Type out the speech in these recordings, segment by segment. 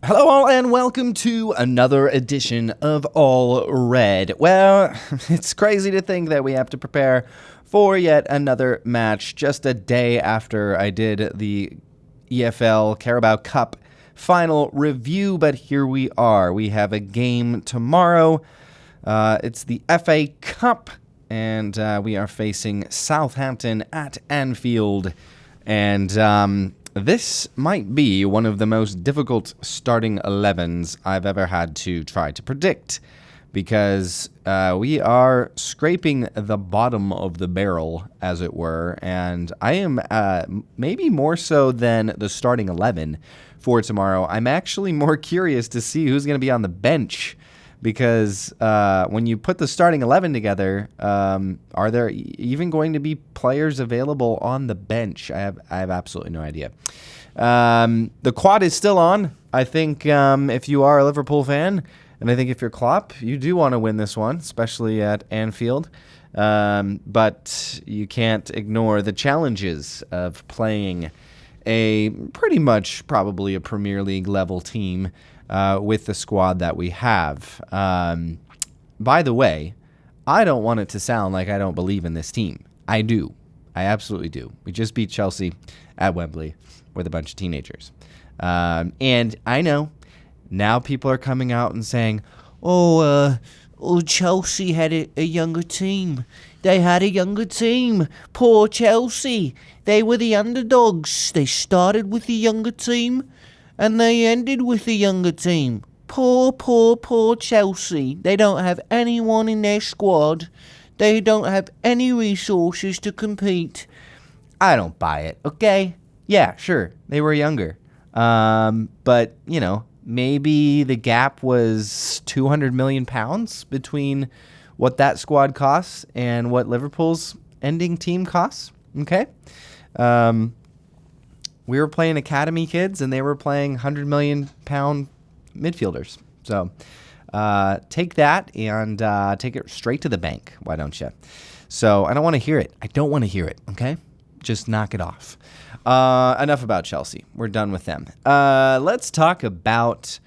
Hello all and welcome to another edition of All Red. Well, it's crazy to think that we have to prepare for yet another match just a day after I did the EFL Carabao Cup final review, but here we are. We have a game tomorrow. It's the FA Cup, and we are facing Southampton at Anfield, and this might be one of the most difficult starting 11s I've ever had to try to predict, because we are scraping the bottom of the barrel, as it were, and I am maybe more so than the starting 11 for tomorrow. I'm actually more curious to see who's going to be on the bench, because when you put the starting 11 together, are there even going to be players available on the bench? I have absolutely no idea. The quad is still on. I think if you are a Liverpool fan, and I think if you're Klopp, you do want to win this one, especially at Anfield. But you can't ignore the challenges of playing a pretty much probably a Premier League level team with the squad that we have. By the way, I don't want it to sound like I don't believe in this team. I do. I absolutely do. We just beat Chelsea at Wembley with a bunch of teenagers. And I know now people are coming out and saying, Chelsea had a younger team. They had a younger team. Poor Chelsea. They were the underdogs. They started with the younger team and they ended with the younger team. Poor Chelsea. They don't have anyone in their squad. They don't have any resources to compete. I don't buy it, okay? Yeah, sure, they were younger. But, you know, maybe the gap was £200 million between what that squad costs and what Liverpool's ending team costs, okay? We were playing academy kids, and they were playing £100 million midfielders. So take that and take it straight to the bank. Why don't you? So I don't want to hear it. I don't want to hear it, okay? Just knock it off. Enough about Chelsea. We're done with them. Let's talk about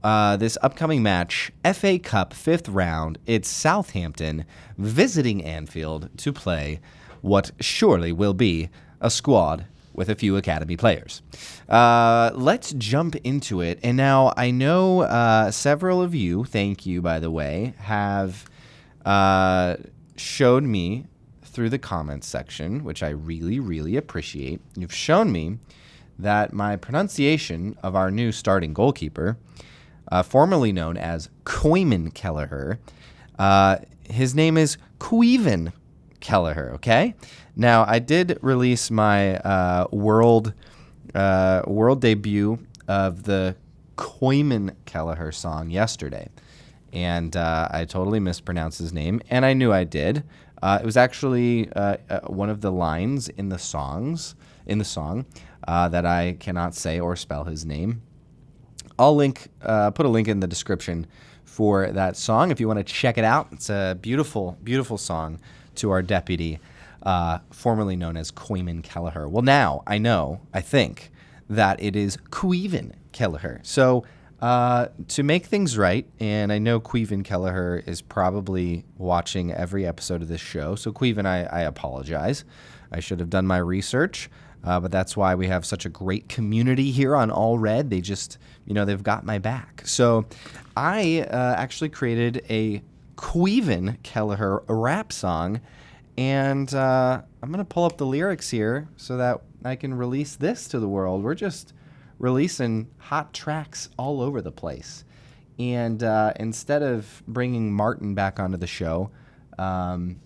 this upcoming match, FA Cup 5th round. It's Southampton visiting Anfield to play what surely will be a squad with a few academy players. Let's jump into it. And now I know several of you, thank you by the way, have showed me through the comments section, which I really, really appreciate. You've shown me that my pronunciation of our new starting goalkeeper, formerly known as Koeman Kelleher, his name is Caoimhin Kelleher, okay? Now, I did release my world debut of the Koeman Kelleher song yesterday, and I totally mispronounced his name, and I knew I did. It was actually one of the lines in the song that I cannot say or spell his name. I'll put a link in the description for that song if you want to check it out. It's a beautiful, beautiful song to our deputy, formerly known as Koeman Kelleher. Well, now I think that it is Caoimhin Kelleher. So to make things right, and I know Caoimhin Kelleher is probably watching every episode of this show, so Caoimhin, I apologize. I should have done my research, but that's why we have such a great community here on All Red. They just, they've got my back. So I actually created a Caoimhin Kelleher rap song, and I'm going to pull up the lyrics here so that I can release this to the world. We're just releasing hot tracks all over the place. And instead of bringing Martin back onto the show, friend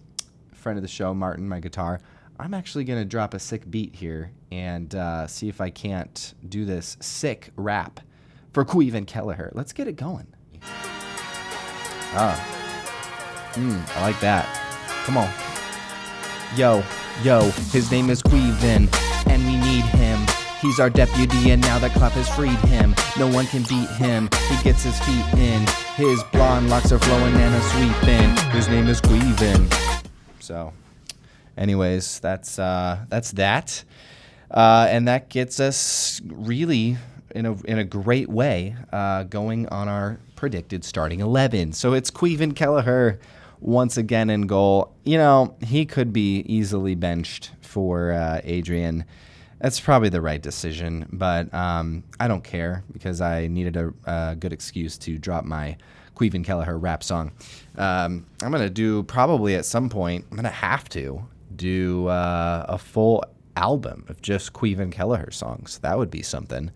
of the show, Martin, my guitar, I'm actually going to drop a sick beat here and see if I can't do this sick rap for Caoimhin Kelleher. Let's get it going. I like that. Come on. Yo, his name is Caoimhin, and we need him. He's our deputy, and now that Klopp has freed him, no one can beat him. He gets his feet in. His blonde locks are flowing and a sweeping. His name is Caoimhin. So, anyways, that's that. And that gets us really in a great way, going on our predicted starting 11. So it's Caoimhin Kelleher once again in goal. You know, he could be easily benched for Adrian. That's probably the right decision, but I don't care because I needed a good excuse to drop my Caoimhin Kelleher rap song. I'm going to do probably at some point, I'm going to have to do a full album of just Caoimhin Kelleher songs. That would be something.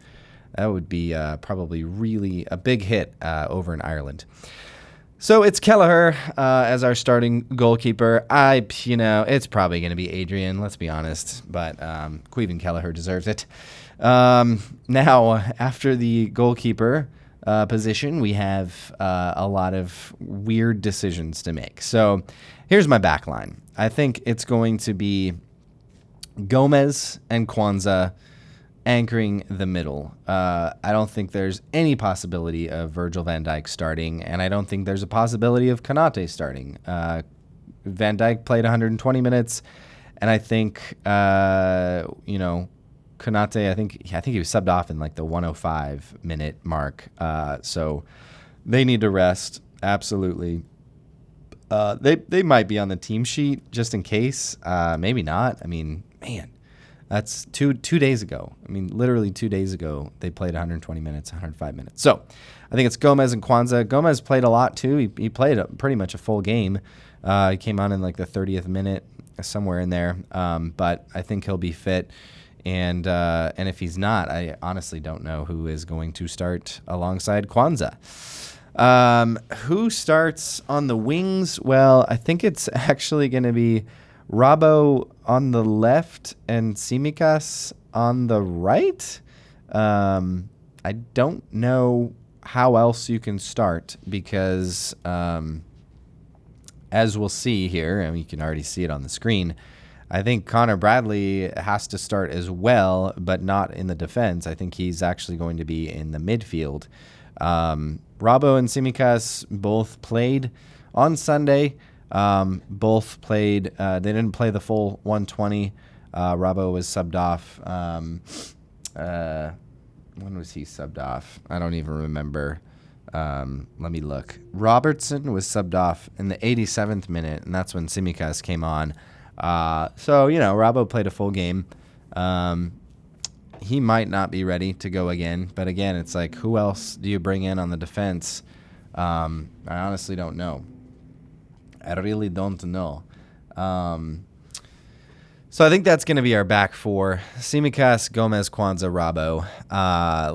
That would be probably really a big hit over in Ireland. So it's Kelleher as our starting goalkeeper. It's probably going to be Adrian, let's be honest, but Caoimhin Kelleher deserves it. Now, after the goalkeeper position, we have a lot of weird decisions to make. So here's my back line. I think it's going to be Gomez and Kwanzaa anchoring the middle. I don't think there's any possibility of Virgil van Dijk starting, and I don't think there's a possibility of Konate starting. Van Dijk played 120 minutes, and I think Konate, I think he was subbed off in like the 105-minute mark. So they need to rest, absolutely. They might be on the team sheet just in case. Maybe not. I mean, man, that's two days ago. I mean, literally 2 days ago, they played 120 minutes, 105 minutes. So I think it's Gomez and Kwanzaa. Gomez played a lot, too. He played pretty much a full game. He came on in like the 30th minute, somewhere in there. But I think he'll be fit. And if he's not, I honestly don't know who is going to start alongside Kwanzaa. Who starts on the wings? Well, I think it's actually going to be Robbo on the left and Tsimikas on the right. I don't know how else you can start because, as we'll see here, and you can already see it on the screen, I think Connor Bradley has to start as well, but not in the defense. I think he's actually going to be in the midfield. Robbo and Tsimikas both played on Sunday. Both played. They didn't play the full 120. Robbo was subbed off. When was he subbed off? I don't even remember. Let me look. Robertson was subbed off in the 87th minute, and that's when Tsimikas came on. So Robbo played a full game. He might not be ready to go again, but again, it's like, who else do you bring in on the defense? I honestly don't know. I really don't know. So I think that's going to be our back four. Tsimikas, Gomez, Kwanzaa, Robbo.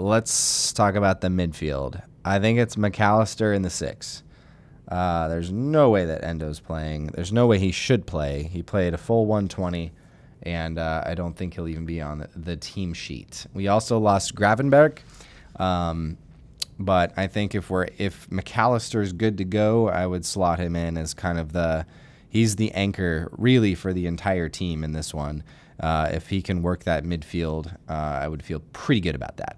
Let's talk about the midfield. I think it's McAllister in the 6. There's no way that Endo's playing. There's no way he should play. He played a full 120, and I don't think he'll even be on the team sheet. We also lost Gravenberg, but I think if McAllister's good to go, I would slot him in as kind of he's the anchor really for the entire team in this one. If he can work that midfield, I would feel pretty good about that.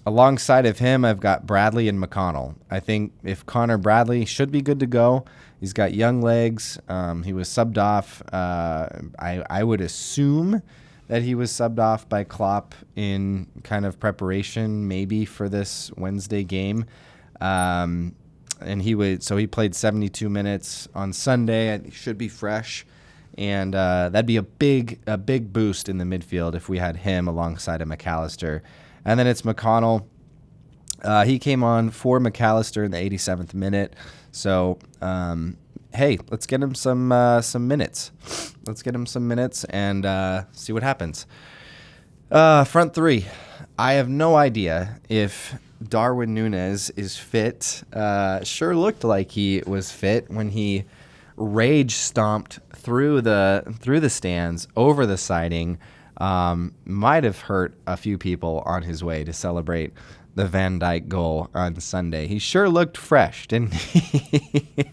Alongside of him, I've got Bradley and McConnell. I think if Connor Bradley should be good to go. He's got young legs. He was subbed off. I would assume that he was subbed off by Klopp in kind of preparation maybe for this Wednesday game. And he played 72 minutes on Sunday, and he should be fresh. And that'd be a big boost in the midfield if we had him alongside of McAllister. And then it's McConnell. He came on for McAllister in the 87th minute. So, hey, let's get him some minutes. Let's get him some minutes and see what happens. Front three. I have no idea if Darwin Núñez is fit. Sure looked like he was fit when he rage stomped through the stands over the siding. Might have hurt a few people on his way to celebrate the Van Dijk goal on Sunday. He sure looked fresh, didn't he?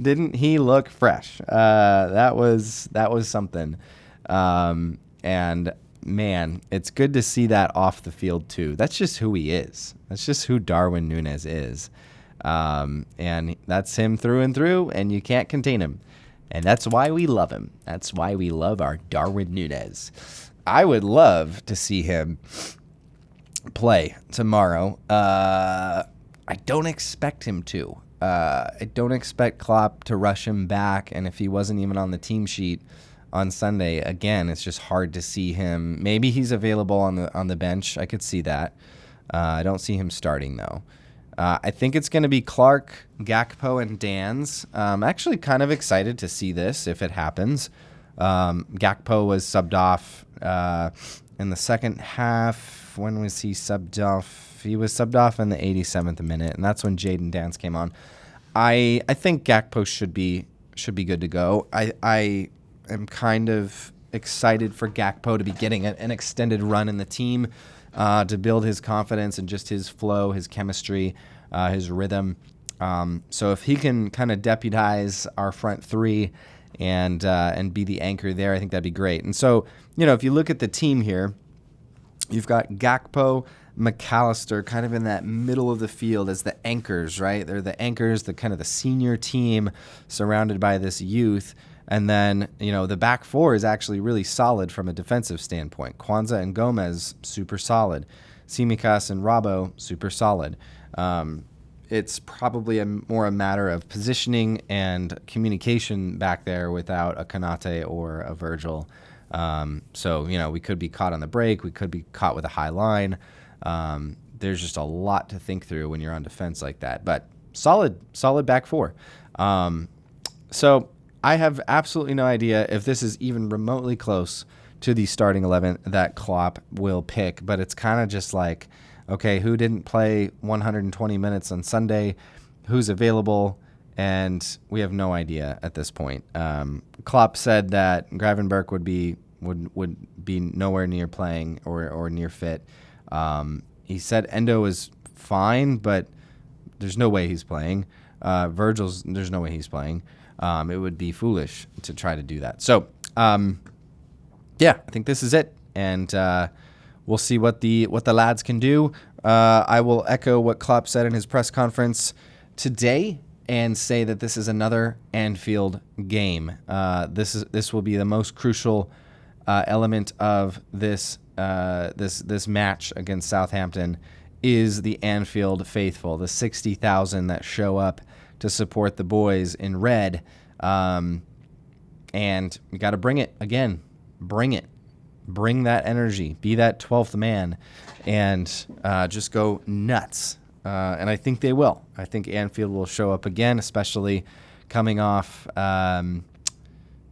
Didn't he look fresh? That was something. And man, it's good to see that off the field too. That's just who he is. That's just who Darwin Núñez is. And that's him through and through, and you can't contain him. And that's why we love him. That's why we love our Darwin Núñez. I would love to see him play tomorrow. I don't expect him to. I don't expect Klopp to rush him back, and if he wasn't even on the team sheet on Sunday, again, it's just hard to see him. Maybe he's available on the bench. I could see that. I don't see him starting, though. I think it's going to be Clark, Gakpo, and Dan's. I'm actually kind of excited to see this if it happens. Gakpo was subbed off in the second half. When was he subbed off? He was subbed off in the 87th minute, and that's when Jadon Dan's came on. I think Gakpo should be good to go. I am kind of excited for Gakpo to be getting an extended run in the team to build his confidence and just his flow, his chemistry, his rhythm. So if he can kind of deputize our front three and be the anchor there, I think that'd be great. And so, if you look at the team here, you've got Gakpo, McAllister kind of in that middle of the field as the anchors, right? They're the anchors, the kind of the senior team surrounded by this youth. And then, the back four is actually really solid from a defensive standpoint. Kwanzaa and Gomez, super solid. Tsimikas and Rabo, super solid. It's probably more a matter of positioning and communication back there without a Konate or a Virgil. So, we could be caught on the break. We could be caught with a high line. There's just a lot to think through when you're on defense like that. But solid back four. So I have absolutely no idea if this is even remotely close to the starting 11 that Klopp will pick. But it's kind of just like, okay, who didn't play 120 minutes on Sunday? Who's available? And we have no idea at this point. Klopp said that Gravenberch would be nowhere near playing or near fit. He said Endo is fine, but there's no way he's playing. There's no way he's playing. It would be foolish to try to do that. So, I think this is it, and we'll see what the lads can do. I will echo what Klopp said in his press conference today and say that this is another Anfield game. This will be the most crucial element of this match against Southampton is the Anfield faithful, the 60,000 that show up to support the boys in red. And you got to bring it again. Bring it. Bring that energy. Be that 12th man and just go nuts. And I think they will. I think Anfield will show up again, especially coming off the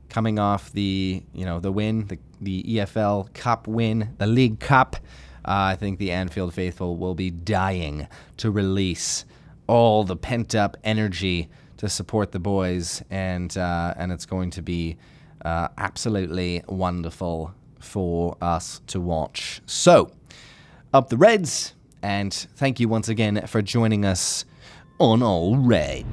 the win, the EFL Cup win, the League Cup. I think the Anfield faithful will be dying to release all the pent up energy to support the boys, and it's going to be absolutely wonderful for us to watch. So, up the Reds, and thank you once again for joining us on All Red.